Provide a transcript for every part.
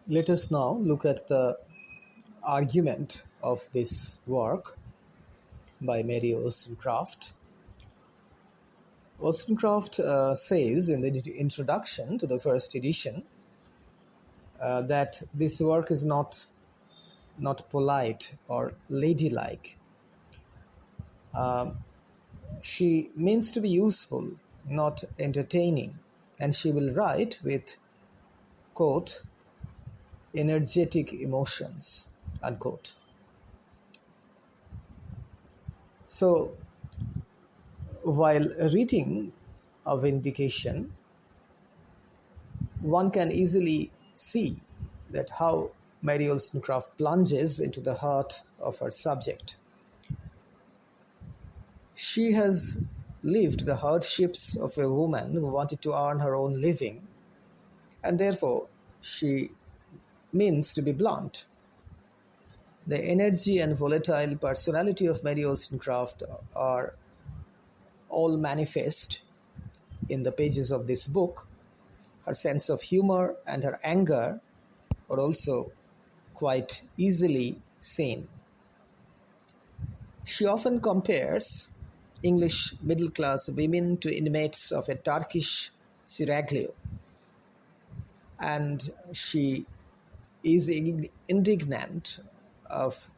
Let us now look at the argument of this work by Mary Wollstonecraft. Wollstonecraft says in the introduction to the first edition that this work is not polite or ladylike. She means to be useful, not entertaining, and she will write with, quote, energetic emotions, unquote. So, while reading a Vindication, one can easily see that how Mary Wollstonecraft plunges into the heart of her subject. She has lived the hardships of a woman who wanted to earn her own living, and therefore she means to be blunt. The energy and volatile personality of Mary Wollstonecraft are all manifest in the pages of this book. Her sense of humor and her anger are also quite easily seen. She often compares English middle-class women to inmates of a Turkish seraglio, and she is indignant of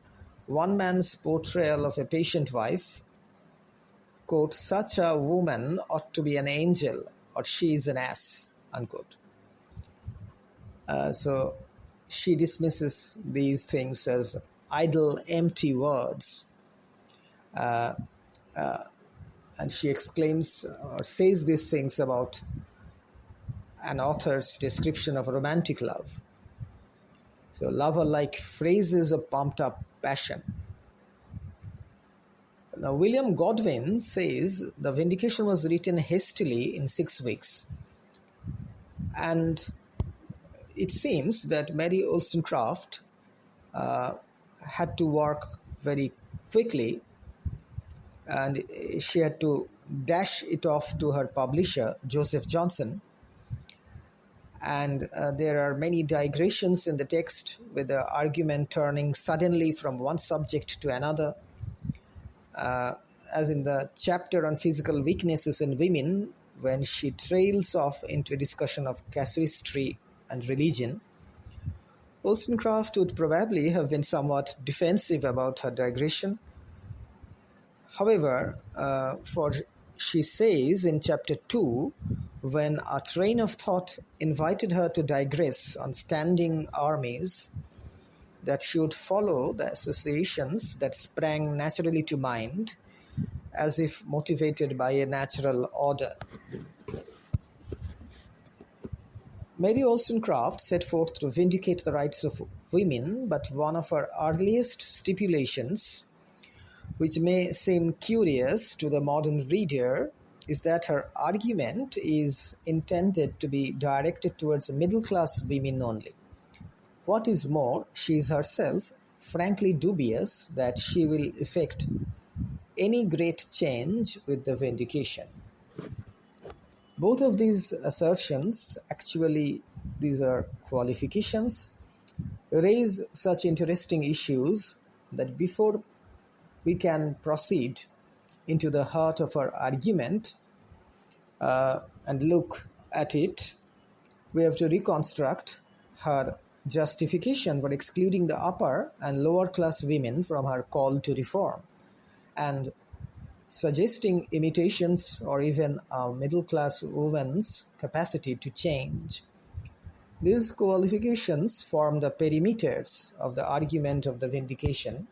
one man's portrayal of a patient wife, quote, such a woman ought to be an angel or she is an ass, unquote. So she dismisses these things as idle, empty words. And she exclaims or says these things about an author's description of romantic love. So lover-like phrases of pumped-up passion. Now, William Godwin says the Vindication was written hastily in 6 weeks. And it seems that Mary Wollstonecraft had to work very quickly, and she had to dash it off to her publisher, Joseph Johnson. And there are many digressions in the text, with the argument turning suddenly from one subject to another. As in the chapter on physical weaknesses in women, when she trails off into a discussion of casuistry and religion, Wollstonecraft would probably have been somewhat defensive about her digression. However, for she says in chapter 2, when a train of thought invited her to digress on standing armies, that she would follow the associations that sprang naturally to mind, as if motivated by a natural order. Mary Wollstonecraft set forth to vindicate the rights of women, but one of her earliest stipulations, which may seem curious to the modern reader, is that her argument is intended to be directed towards middle-class women only. What is more, she is herself frankly dubious that she will effect any great change with the Vindication. Both of these assertions, actually these are qualifications, raise such interesting issues that before we can proceed into the heart of our argument and look at it, we have to reconstruct her justification for excluding the upper and lower class women from her call to reform, and suggesting imitations or even a middle class woman's capacity to change. These qualifications form the perimeters of the argument of the Vindication,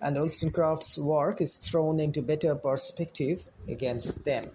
and Wollstonecraft's work is thrown into better perspective against them.